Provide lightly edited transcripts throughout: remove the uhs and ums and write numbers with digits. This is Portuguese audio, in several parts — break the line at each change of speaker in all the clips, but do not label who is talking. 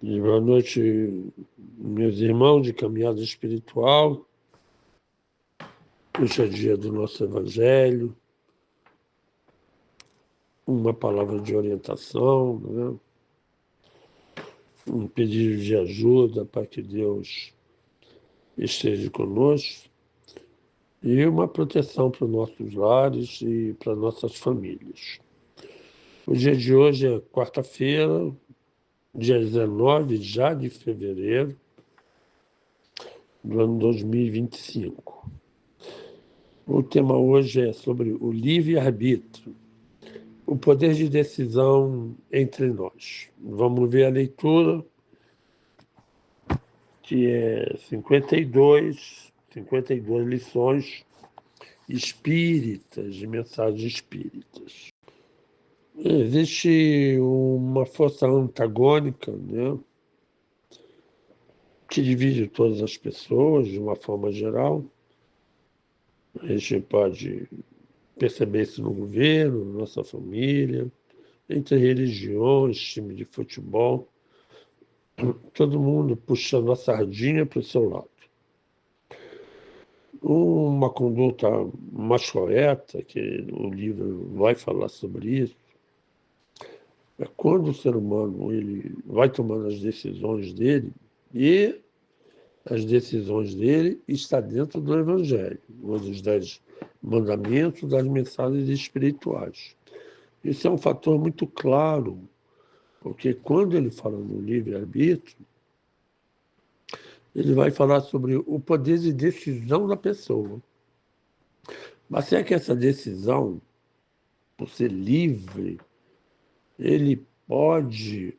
E boa noite, meus irmãos de caminhada espiritual. Hoje é dia do nosso Evangelho, uma palavra de orientação, né? Um pedido de ajuda para que Deus esteja conosco e uma proteção para os nossos lares e para nossas famílias. O dia de hoje é quarta-feira, dia 19 já de fevereiro do ano 2025. O tema hoje é sobre o livre-arbítrio, o poder de decisão entre nós. Vamos ver a leitura, que é 52 lições espíritas, de mensagens espíritas. Existe uma força antagônica, né, que divide todas as pessoas de uma forma geral. A gente pode perceber isso no governo, na nossa família, entre religiões, time de futebol. Todo mundo puxando a sardinha para o seu lado. Uma conduta mais correta, que o livro vai falar sobre isso, é quando o ser humano ele vai tomando as decisões dele e as decisões dele estão dentro do Evangelho, dos 10 mandamentos, das mensagens espirituais. Isso é um fator muito claro, porque quando ele fala no livre-arbítrio, ele vai falar sobre o poder de decisão da pessoa. Mas é que essa decisão, por ser livre, ele pode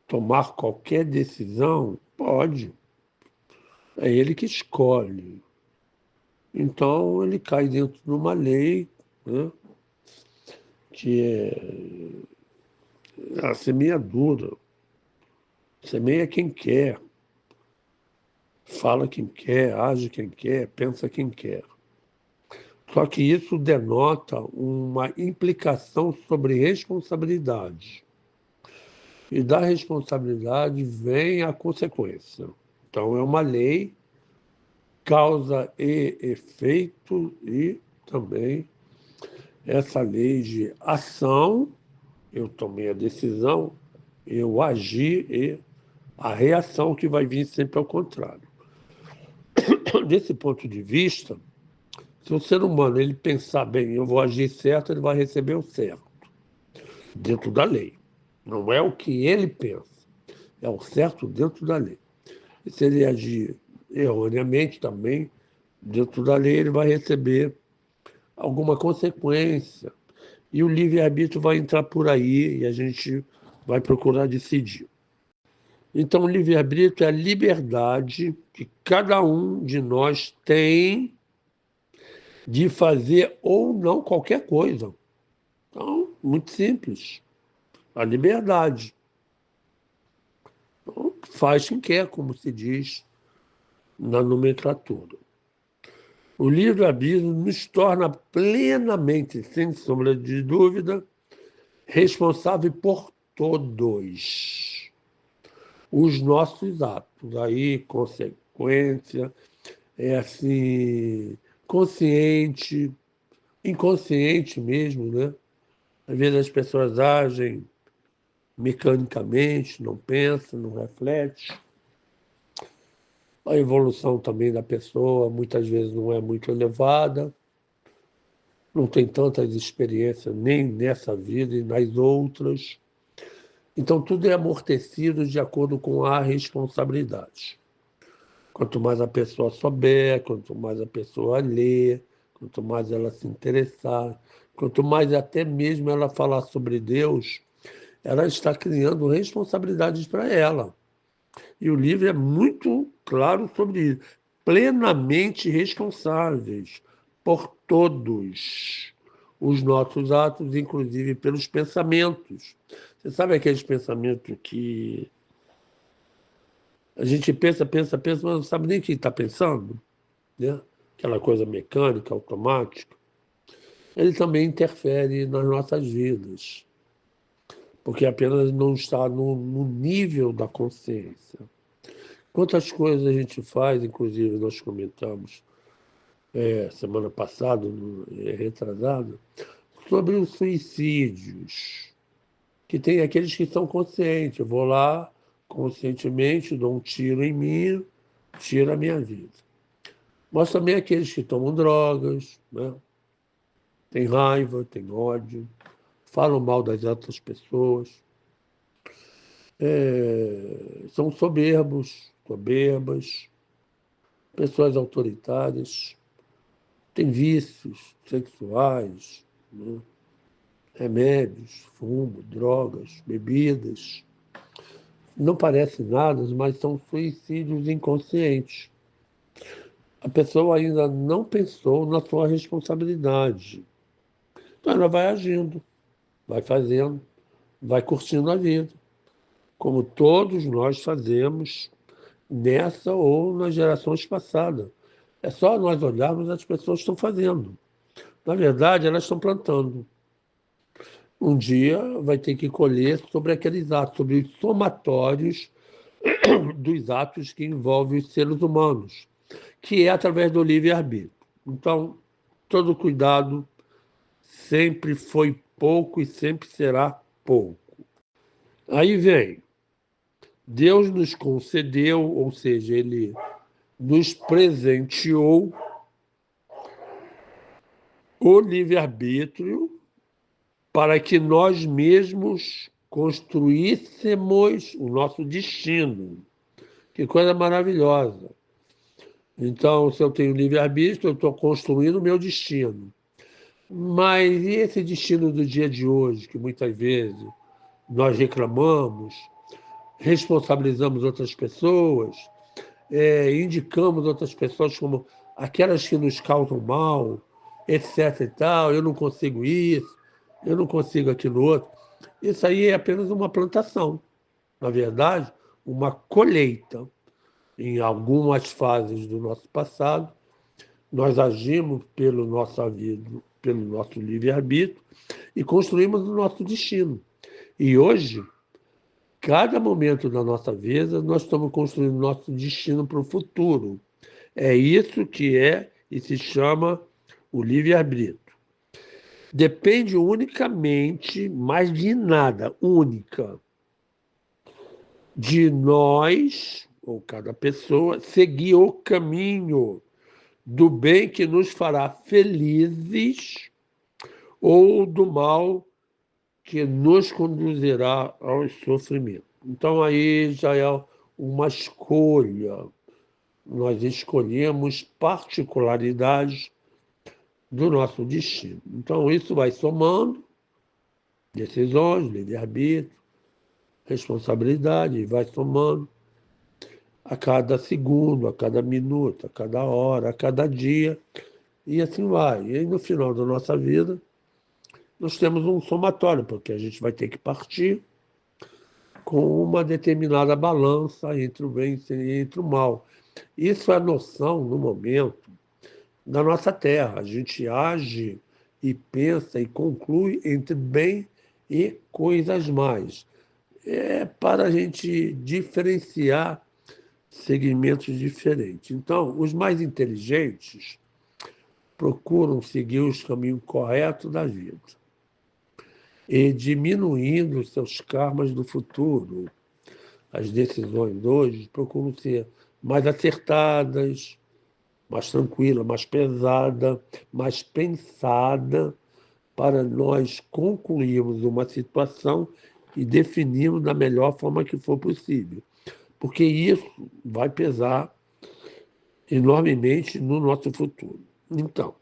tomar qualquer decisão? Pode. É ele que escolhe. Então, ele cai dentro de uma lei, né, que é a semeadura. Semeia quem quer, fala quem quer, age quem quer, pensa quem quer. Só que isso denota uma implicação sobre responsabilidade. E da responsabilidade vem a consequência. Então, é uma lei, causa e efeito, e também essa lei de ação, eu tomei a decisão, eu agi e a reação que vai vir sempre ao contrário. Desse ponto de vista, se o ser humano ele pensar bem, eu vou agir certo, ele vai receber o certo, dentro da lei. Não é o que ele pensa, é o certo dentro da lei. E se ele agir erroneamente também, dentro da lei, ele vai receber alguma consequência. E o livre-arbítrio vai entrar por aí e a gente vai procurar decidir. Então, o livre-arbítrio é a liberdade que cada um de nós tem de fazer ou não qualquer coisa. Então, muito simples. A liberdade. Então, faz quem quer, como se diz na nomenclatura. O livre-arbítrio nos torna plenamente, sem sombra de dúvida, responsável por todos os nossos atos. Aí, consequência, é assim, consciente, inconsciente mesmo, né? Às vezes as pessoas agem mecanicamente, não pensam, não refletem. A evolução também da pessoa muitas vezes não é muito elevada, não tem tantas experiências nem nessa vida e nas outras. Então, tudo é amortecido de acordo com a responsabilidade. Quanto mais a pessoa souber, quanto mais a pessoa lê, quanto mais ela se interessar, quanto mais até mesmo ela falar sobre Deus, ela está criando responsabilidades para ela. E o livro é muito claro sobre isso. Plenamente responsáveis por todos os nossos atos, inclusive pelos pensamentos. Você sabe aqueles pensamentos que a gente pensa, mas não sabe nem o que está pensando, né? Aquela coisa mecânica, automática. Ele também interfere nas nossas vidas. porque apenas não está no nível da consciência. Quantas coisas a gente faz, inclusive nós comentamos semana passada, retrasada, sobre os suicídios, que tem aqueles que são conscientes. Eu vou lá, conscientemente, dou um tiro em mim, tiro a minha vida. Mas também aqueles que tomam drogas, né? Tem raiva, tem ódio, falam mal das outras pessoas, são soberbas, pessoas autoritárias, têm vícios sexuais, né? Remédios, fumo, drogas, bebidas. Não parece nada, mas são suicídios inconscientes. A pessoa ainda não pensou na sua responsabilidade. Então ela vai agindo, vai fazendo, vai curtindo a vida, como todos nós fazemos nessa ou nas gerações passadas. É só nós olharmos as pessoas estão fazendo. Na verdade, elas estão plantando. Um dia vai ter que colher sobre aqueles atos, sobre os somatórios dos atos que envolvem os seres humanos, que é através do livre-arbítrio. Então, todo cuidado sempre foi pouco e sempre será pouco. Aí vem, Deus nos concedeu, ou seja, Ele nos presenteou o livre-arbítrio para que nós mesmos construíssemos o nosso destino. Que coisa maravilhosa. Então, se eu tenho livre-arbítrio, eu estou construindo o meu destino. Mas e esse destino do dia de hoje, que muitas vezes nós reclamamos, responsabilizamos outras pessoas, indicamos outras pessoas como aquelas que nos causam mal, etc. e tal, eu não consigo isso, eu não consigo aquilo outro. Isso aí é apenas uma plantação. Na verdade, uma colheita. Em algumas fases do nosso passado, nós agimos pelo nosso vida, pelo nosso livre-arbítrio e construímos o nosso destino. E hoje, cada momento da nossa vida, nós estamos construindo o nosso destino para o futuro. É isso que é e se chama o livre-arbítrio. Depende unicamente, mais de nada, única, de nós, ou cada pessoa, seguir o caminho do bem que nos fará felizes ou do mal que nos conduzirá ao sofrimento. Então aí já é uma escolha. Nós escolhemos particularidades do nosso destino. Então isso vai somando decisões, livre-arbítrio, responsabilidade, e vai somando a cada segundo, a cada minuto, a cada hora, a cada dia, e assim vai. E aí, no final da nossa vida, nós temos um somatório, porque a gente vai ter que partir com uma determinada balança entre o bem e entre o mal. Isso é a noção, no momento, da nossa Terra. A gente age e pensa e conclui entre bem e coisas mais. É para a gente diferenciar segmentos diferentes. Então, os mais inteligentes procuram seguir os caminhos corretos da vida e diminuindo os seus karmas do futuro. As decisões hoje procuram ser mais acertadas, mais tranquila, mais pesada, mais pensada, para nós concluirmos uma situação e definirmos da melhor forma que for possível. Porque isso vai pesar enormemente no nosso futuro. Então,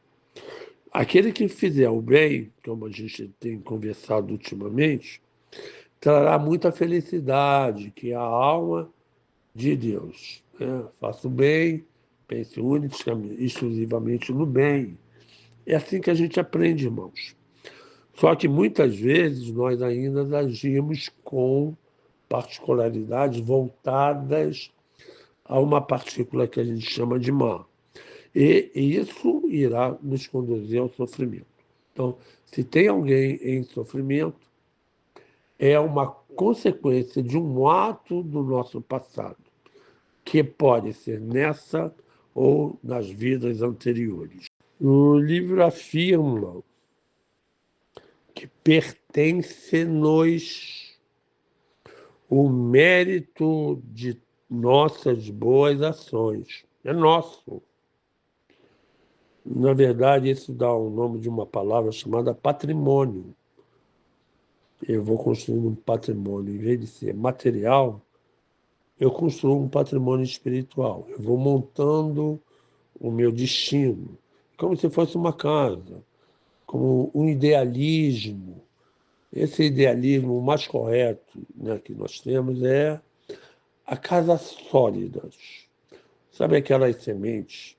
aquele que fizer o bem, como a gente tem conversado ultimamente, trará muita felicidade, que é a alma de Deus, né? Faça o bem, pense única, exclusivamente no bem. É assim que a gente aprende, irmãos. Só que muitas vezes nós ainda agimos com particularidades voltadas a uma partícula que a gente chama de má. E isso irá nos conduzir ao sofrimento. Então, se tem alguém em sofrimento, é uma consequência de um ato do nosso passado, que pode ser nessa ou nas vidas anteriores. O livro afirma que pertence-nos o mérito de nossas boas ações. É nosso. Na verdade, isso dá o nome de uma palavra chamada patrimônio. Eu vou construindo um patrimônio, em vez de ser material, eu construo um patrimônio espiritual. Eu vou montando o meu destino, como se fosse uma casa, como um idealismo. Esse idealismo mais correto, né, que nós temos é a casa sólida. Sabe aquelas sementes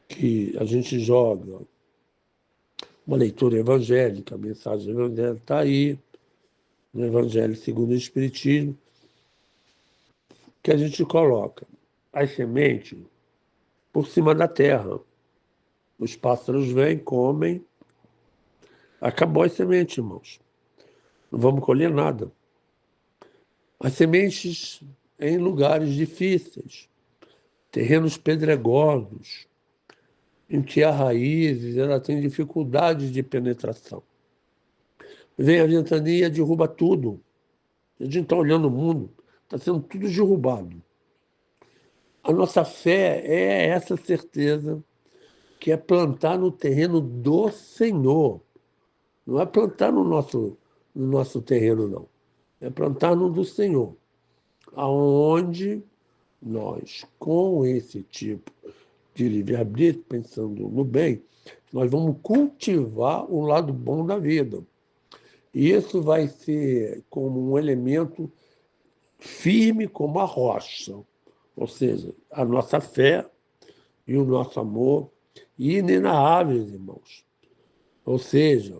que a gente joga? Uma leitura evangélica, a mensagem evangélica está aí, no Evangelho segundo o Espiritismo, que a gente coloca as sementes por cima da terra. Os pássaros vêm, comem, acabou as sementes, irmãos. Não vamos colher nada. As sementes em lugares difíceis, terrenos pedregosos, em que a raízes ela tem dificuldade de penetração. Vem a ventania, derruba tudo. A gente está olhando o mundo, está sendo tudo derrubado. A nossa fé é essa certeza que é plantar no terreno do Senhor. Não é plantar no nosso terreno, não. É plantar no do Senhor. Aonde nós, com esse tipo de livre-arbítrio, pensando no bem, nós vamos cultivar o lado bom da vida. E isso vai ser como um elemento firme como a rocha, ou seja, a nossa fé e o nosso amor inenarráveis, irmãos. Ou seja,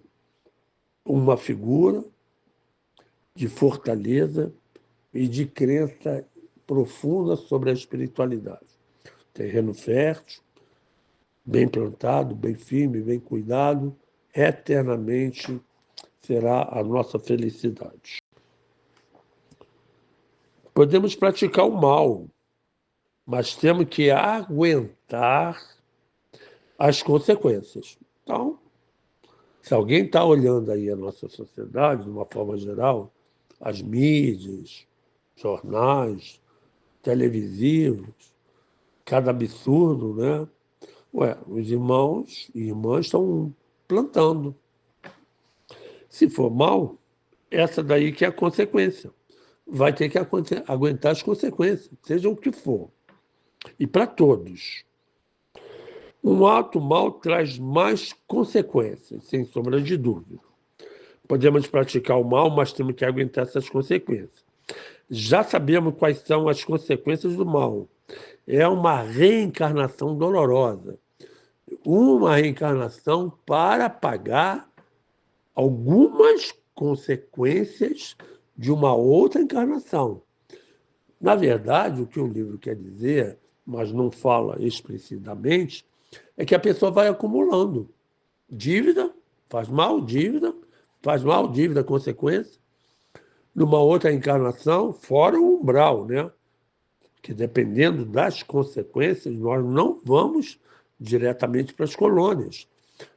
uma figura de fortaleza e de crença profunda sobre a espiritualidade. Terreno fértil, bem plantado, bem firme, bem cuidado, eternamente será a nossa felicidade. Podemos praticar o mal, mas temos que aguentar as consequências. Então, se alguém está olhando aí a nossa sociedade, de uma forma geral, as mídias, jornais, televisivos, cada absurdo, né? Ué, os irmãos e irmãs estão plantando. Se for mal, essa daí que é a consequência. Vai ter que aguentar as consequências, seja o que for. E para todos. Um ato mal traz mais consequências, sem sombra de dúvida. Podemos praticar o mal, mas temos que aguentar essas consequências. Já sabemos quais são as consequências do mal. É uma reencarnação dolorosa. Uma reencarnação para pagar algumas consequências de uma outra encarnação. Na verdade, o que o livro quer dizer, mas não fala explicitamente, é que a pessoa vai acumulando dívida, faz mal, dívida, consequência, numa outra encarnação, fora o umbral, né? Que dependendo das consequências, nós não vamos diretamente para as colônias.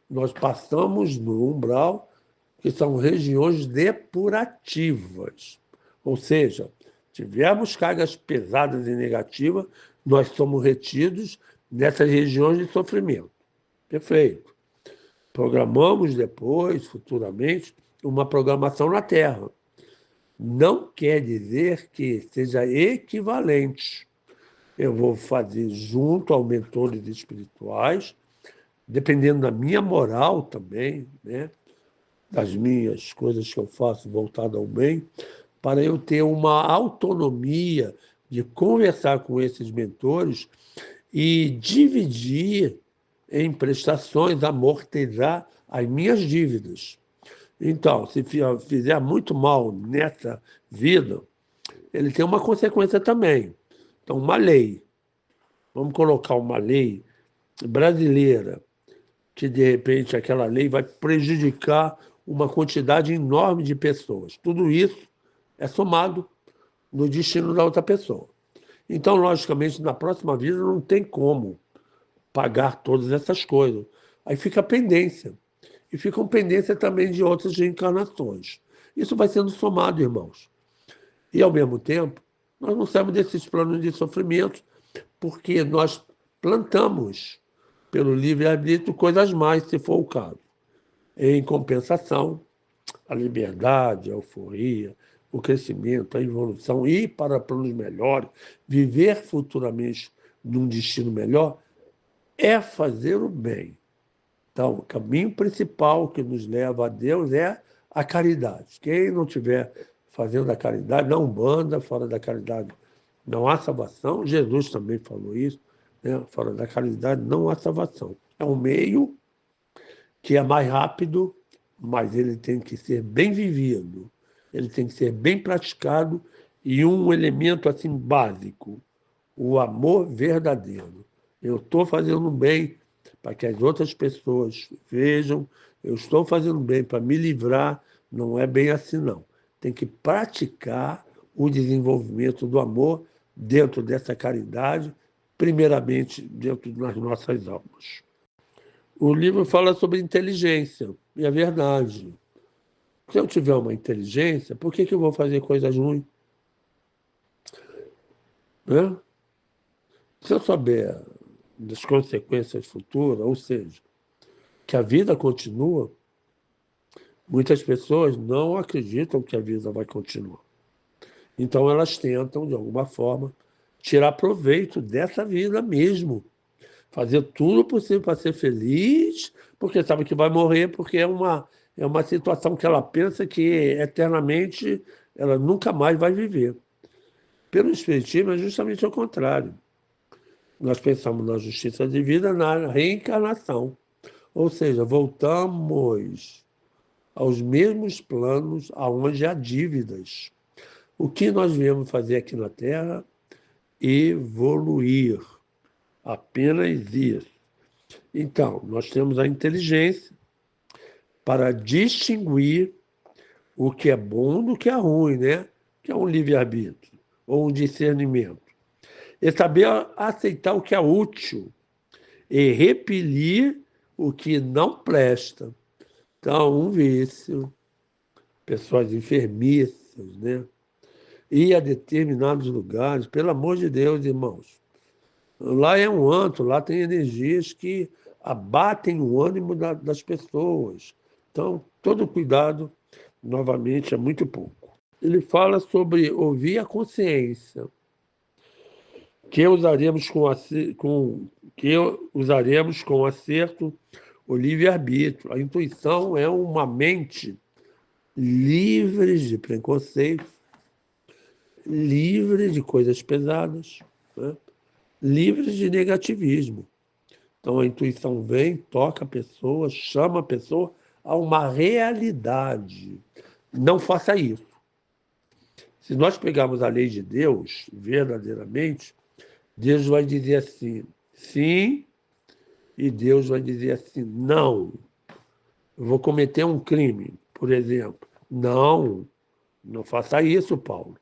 Nós passamos no umbral, que são regiões depurativas. Ou seja, tivermos cargas pesadas e negativas, nós somos retidos nessas regiões de sofrimento. Perfeito. Programamos depois, futuramente, uma programação na Terra. Não quer dizer que seja equivalente. Eu vou fazer junto aos mentores espirituais, dependendo da minha moral também, né? Das minhas coisas que eu faço voltada ao bem, para eu ter uma autonomia de conversar com esses mentores e dividir em prestações, amortizar as minhas dívidas. Então, se fizer muito mal nessa vida, ele tem uma consequência também. Então, uma lei. Vamos colocar uma lei brasileira, que de repente aquela lei vai prejudicar uma quantidade enorme de pessoas. Tudo isso é somado no destino da outra pessoa. Então, logicamente, na próxima vida não tem como pagar todas essas coisas. Aí fica a pendência. E fica uma pendência também de outras reencarnações. Isso vai sendo somado, irmãos. E, ao mesmo tempo, nós não saímos desses planos de sofrimento porque nós plantamos, pelo livre-arbítrio, coisas mais, se for o caso. Em compensação, a liberdade, a euforia, o crescimento, a evolução, ir para planos melhores, viver futuramente num destino melhor, é fazer o bem. Então, o caminho principal que nos leva a Deus é a caridade. Quem não estiver fazendo a caridade, na Umbanda, fora da caridade, não há salvação. Jesus também falou isso, né? Fora da caridade não há salvação. É um meio que é mais rápido, mas ele tem que ser bem vivido, ele tem que ser bem praticado e um elemento assim básico, o amor verdadeiro. Eu estou fazendo bem para que as outras pessoas vejam, eu estou fazendo bem para me livrar, não é bem assim não. Tem que praticar o desenvolvimento do amor dentro dessa caridade, primeiramente dentro das nossas almas. O livro fala sobre inteligência, e é verdade. Se eu tiver uma inteligência, por que eu vou fazer coisas ruins? Né? Se eu souber das consequências futuras, ou seja, que a vida continua, muitas pessoas não acreditam que a vida vai continuar. Então elas tentam, de alguma forma, tirar proveito dessa vida mesmo. Fazer tudo possível para ser feliz, porque sabe que vai morrer, porque é uma situação que ela pensa que eternamente ela nunca mais vai viver. Pelo Espiritismo é justamente o contrário. Nós pensamos na justiça divina, na reencarnação. Ou seja, voltamos aos mesmos planos aonde há dívidas. O que nós viemos fazer aqui na Terra? Evoluir. Apenas isso. Então, nós temos a inteligência para distinguir o que é bom do que é ruim, né? Que é um livre-arbítrio ou um discernimento. E saber aceitar o que é útil e repelir o que não presta. Então, um vício, pessoas enfermiças, né? Ir a determinados lugares, pelo amor de Deus, irmãos. Lá é um antro, lá tem energias que abatem o ânimo das pessoas. Então, todo cuidado, novamente, é muito pouco. Ele fala sobre ouvir a consciência, que usaremos que usaremos com acerto o livre-arbítrio. A intuição é uma mente livre de preconceito, livre de coisas pesadas, né? Livre de negativismo. Então a intuição vem, toca a pessoa, chama a pessoa a uma realidade. Não faça isso. Se nós pegarmos a lei de Deus, verdadeiramente, Deus vai dizer assim, sim, e Deus vai dizer assim, não. Eu vou cometer um crime, por exemplo. Não, não faça isso, Paulo.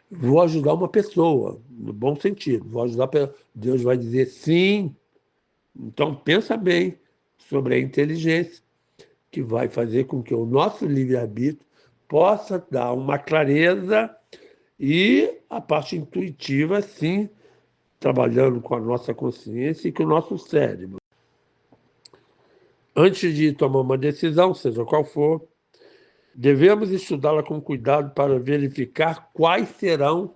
Vou ajudar uma pessoa, no bom sentido. Vou ajudar, Deus vai dizer sim. Então, pensa bem sobre a inteligência, que vai fazer com que o nosso livre-arbítrio possa dar uma clareza e a parte intuitiva, sim, trabalhando com a nossa consciência e com o nosso cérebro. Antes de tomar uma decisão, seja qual for, devemos estudá-la com cuidado para verificar quais serão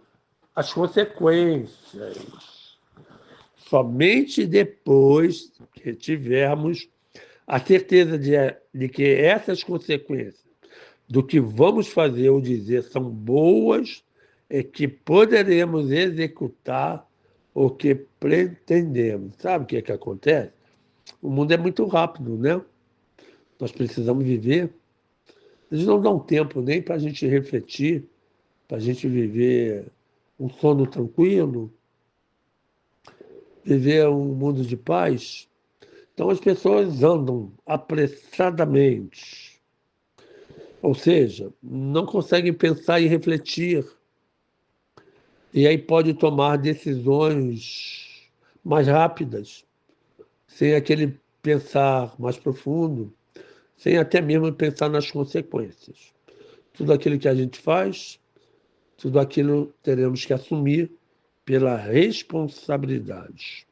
as consequências. Somente depois que tivermos a certeza de que essas consequências do que vamos fazer ou dizer são boas, é que poderemos executar o que pretendemos. Sabe o que é que acontece? O mundo é muito rápido, né? Nós precisamos viver. Eles não dão tempo nem para a gente refletir, para a gente viver um sono tranquilo, viver um mundo de paz. Então as pessoas andam apressadamente, ou seja, não conseguem pensar e refletir, e aí pode tomar decisões mais rápidas, sem aquele pensar mais profundo, sem até mesmo pensar nas consequências. Tudo aquilo que a gente faz, tudo aquilo teremos que assumir pela responsabilidade.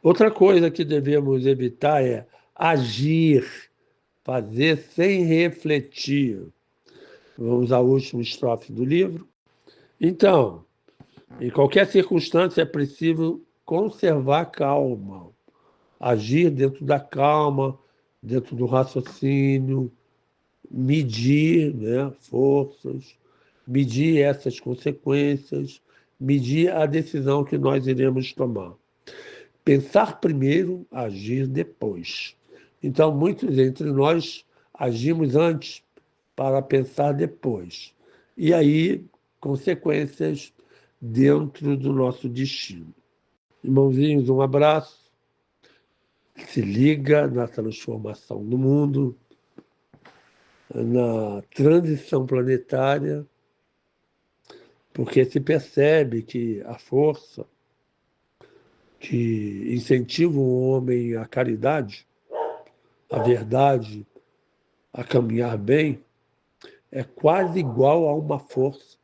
Outra coisa que devemos evitar é agir, fazer sem refletir. Vamos à última estrofe do livro. Então, em qualquer circunstância é preciso conservar a calma, agir dentro da calma, dentro do raciocínio, medir, né, forças, medir essas consequências, medir a decisão que nós iremos tomar. Pensar primeiro, agir depois. Então, muitos entre nós agimos antes para pensar depois. E aí, consequências dentro do nosso destino. Irmãozinhos, um abraço. Se liga na transformação do mundo, na transição planetária, porque se percebe que a força que incentiva o homem à caridade, à verdade, a caminhar bem, é quase igual a uma força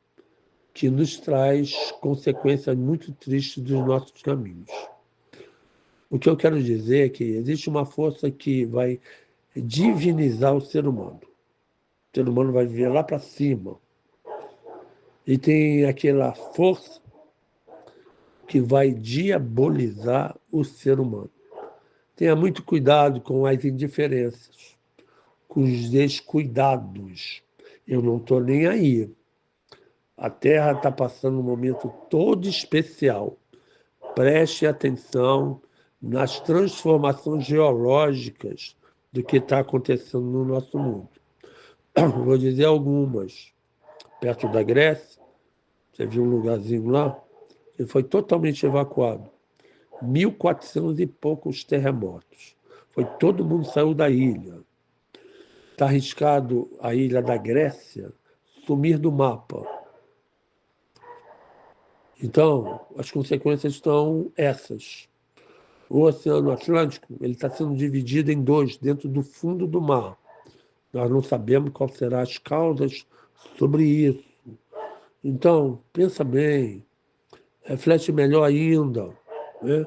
que nos traz consequências muito tristes dos nossos caminhos. O que eu quero dizer é que existe uma força que vai divinizar o ser humano. O ser humano vai viver lá para cima. E tem aquela força que vai diabolizar o ser humano. Tenha muito cuidado com as indiferenças, com os descuidados. Eu não estou nem aí. A Terra está passando um momento todo especial. Preste atenção nas transformações geológicas do que está acontecendo no nosso mundo. Vou dizer algumas. Perto da Grécia, você viu um lugarzinho lá, ele foi totalmente evacuado. 1.400 e poucos terremotos. Todo mundo saiu da ilha. Está arriscado a ilha da Grécia sumir do mapa. Então, as consequências estão essas. O Oceano Atlântico ele está sendo dividido em dois, dentro do fundo do mar. Nós não sabemos quais serão as causas sobre isso. Então, pensa bem, reflete melhor ainda, né?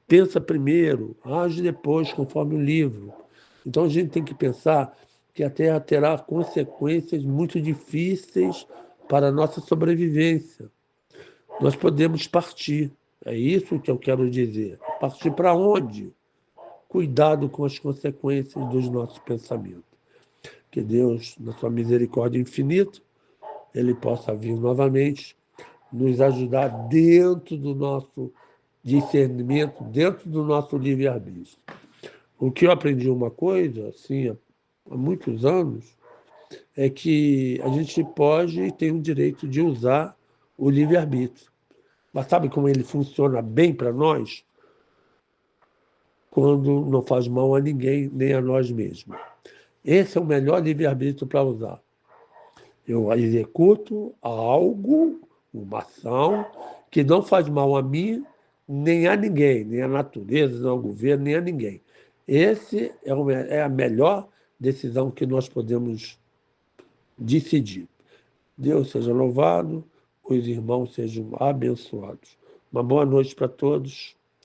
Pensa primeiro, age depois, conforme o livro. Então, a gente tem que pensar que a Terra terá consequências muito difíceis para a nossa sobrevivência. Nós podemos partir, é isso que eu quero dizer. Partir para onde? Cuidado com as consequências dos nossos pensamentos. Que Deus, na sua misericórdia infinita, Ele possa vir novamente nos ajudar dentro do nosso discernimento, dentro do nosso livre-arbítrio. O que eu aprendi uma coisa, assim, há muitos anos, é que a gente pode e tem o direito de usar o livre-arbítrio. Mas sabe como ele funciona bem para nós? Quando não faz mal a ninguém, nem a nós mesmos. Esse é o melhor livre-arbítrio para usar. Eu executo algo, uma ação, que não faz mal a mim, nem a ninguém, nem à natureza, nem ao governo, nem a ninguém. Esse é a melhor decisão que nós podemos decidir. Deus seja louvado, os irmãos sejam abençoados. Uma boa noite para todos.